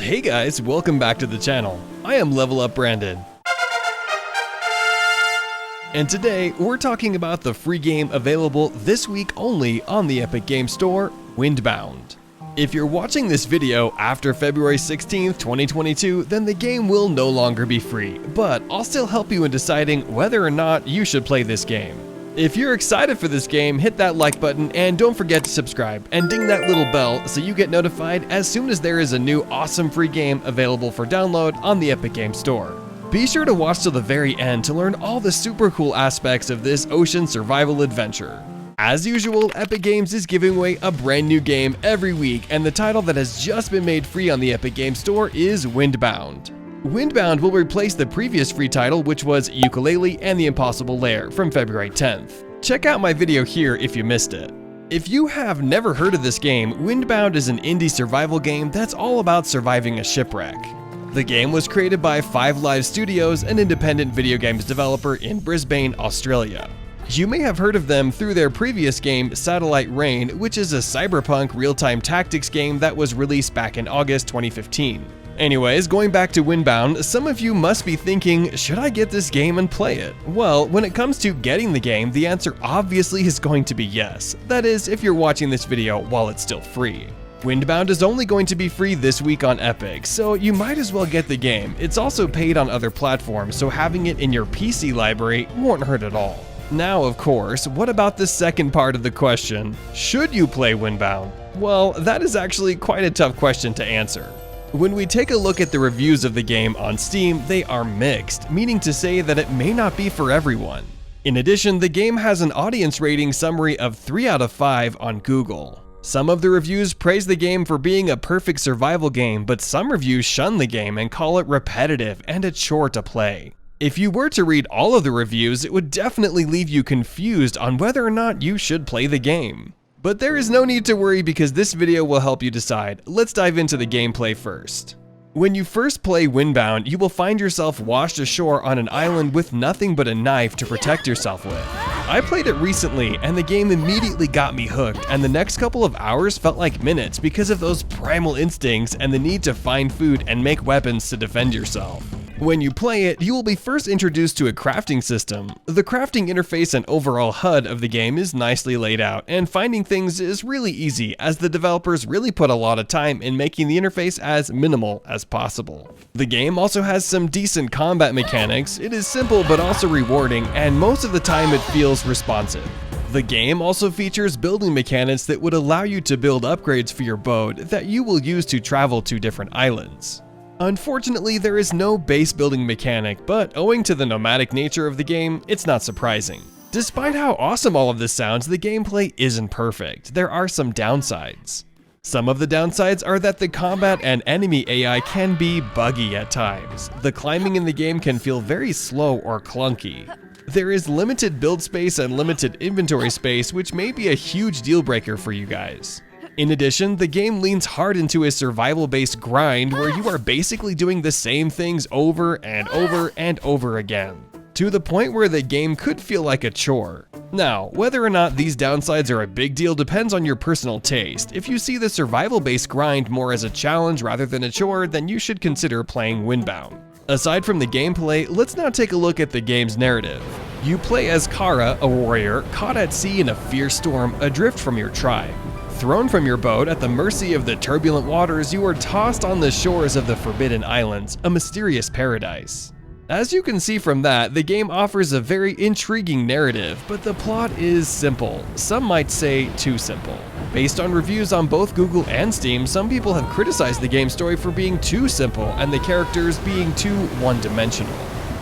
Hey guys, welcome back to the channel. I am Level Up Brandon. And today, we're talking about the free game available this week only on the Epic Games Store, Windbound. If you're watching this video after February 16th, 2022, then the game will no longer be free, but I'll still help you in deciding whether or not you should play this game. If you're excited for this game, hit that like button and don't forget to subscribe and ding that little bell so you get notified as soon as there is a new awesome free game available for download on the Epic Games Store. Be sure to watch till the very end to learn all the super cool aspects of this ocean survival adventure. As usual, Epic Games is giving away a brand new game every week, and the title that has just been made free on the Epic Games Store is Windbound. Windbound will replace the previous free title, which was Ukulele and the Impossible Lair from February 10th. Check out my video here if you missed it. If you have never heard of this game, Windbound is an indie survival game that's all about surviving a shipwreck. The game was created by 5 Live Studios, an independent video games developer in Brisbane, Australia. You may have heard of them through their previous game, Satellite Reign, which is a cyberpunk real-time tactics game that was released back in August 2015. Anyways, going back to Windbound, some of you must be thinking, should I get this game and play it? Well, when it comes to getting the game, the answer obviously is going to be yes. That is, if you're watching this video while it's still free. Windbound is only going to be free this week on Epic, so you might as well get the game. It's also paid on other platforms, so having it in your PC library won't hurt at all. Now, of course, what about the second part of the question? Should you play Windbound? Well, that is actually quite a tough question to answer. When we take a look at the reviews of the game on Steam, they are mixed, meaning to say that it may not be for everyone. In addition, the game has an audience rating summary of 3 out of 5 on Google. Some of the reviews praise the game for being a perfect survival game, but some reviews shun the game and call it repetitive and a chore to play. If you were to read all of the reviews, it would definitely leave you confused on whether or not you should play the game. But there is no need to worry because this video will help you decide. Let's dive into the gameplay first. When you first play Windbound, you will find yourself washed ashore on an island with nothing but a knife to protect yourself with. I played it recently and the game immediately got me hooked, and the next couple of hours felt like minutes because of those primal instincts and the need to find food and make weapons to defend yourself. When you play it, you will be first introduced to a crafting system. The crafting interface and overall HUD of the game is nicely laid out, and finding things is really easy as the developers really put a lot of time in making the interface as minimal as possible. The game also has some decent combat mechanics. It is simple but also rewarding, and most of the time it feels responsive. The game also features building mechanics that would allow you to build upgrades for your boat that you will use to travel to different islands. Unfortunately, there is no base building mechanic, but owing to the nomadic nature of the game, it's not surprising. Despite how awesome all of this sounds, the gameplay isn't perfect. There are some downsides. Some of the downsides are that the combat and enemy AI can be buggy at times. The climbing in the game can feel very slow or clunky. There is limited build space and limited inventory space, which may be a huge deal breaker for you guys. In addition, the game leans hard into a survival-based grind where you are basically doing the same things over and over and over again, to the point where the game could feel like a chore. Now, whether or not these downsides are a big deal depends on your personal taste. If you see the survival-based grind more as a challenge rather than a chore, then you should consider playing Windbound. Aside from the gameplay, let's now take a look at the game's narrative. You play as Kara, a warrior, caught at sea in a fierce storm, adrift from your tribe. Thrown from your boat at the mercy of the turbulent waters, you are tossed on the shores of the Forbidden Islands, a mysterious paradise. As you can see from that, the game offers a very intriguing narrative, but the plot is simple. Some might say too simple. Based on reviews on both Google and Steam, some people have criticized the game's story for being too simple and the characters being too one-dimensional.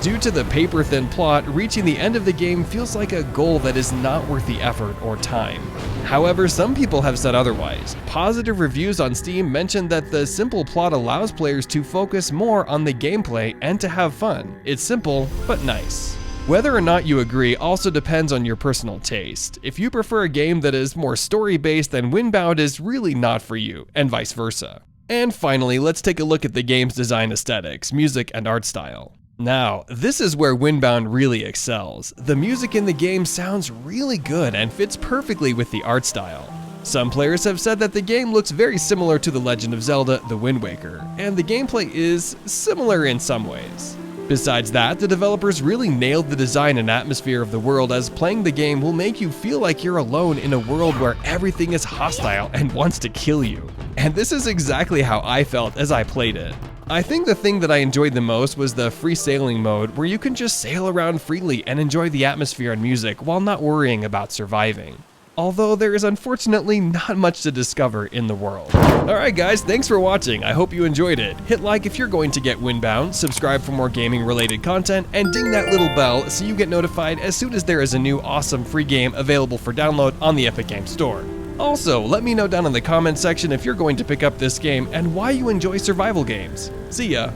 Due to the paper-thin plot, reaching the end of the game feels like a goal that is not worth the effort or time. However, some people have said otherwise. Positive reviews on Steam mention that the simple plot allows players to focus more on the gameplay and to have fun. It's simple, but nice. Whether or not you agree also depends on your personal taste. If you prefer a game that is more story-based, then Windbound is really not for you, and vice versa. And finally, let's take a look at the game's design aesthetics, music, and art style. Now, this is where Windbound really excels. The music in the game sounds really good and fits perfectly with the art style. Some players have said that the game looks very similar to The Legend of Zelda: The Wind Waker, and the gameplay is similar in some ways. Besides that, the developers really nailed the design and atmosphere of the world, as playing the game will make you feel like you're alone in a world where everything is hostile and wants to kill you. And this is exactly how I felt as I played it. I think the thing that I enjoyed the most was the free sailing mode, where you can just sail around freely and enjoy the atmosphere and music while not worrying about surviving. Although there is unfortunately not much to discover in the world. Alright guys, thanks for watching, I hope you enjoyed it. Hit like if you're going to get Windbound, subscribe for more gaming related content, and ding that little bell so you get notified as soon as there is a new awesome free game available for download on the Epic Games Store. Also, let me know down in the comments section if you're going to pick up this game and why you enjoy survival games. See ya!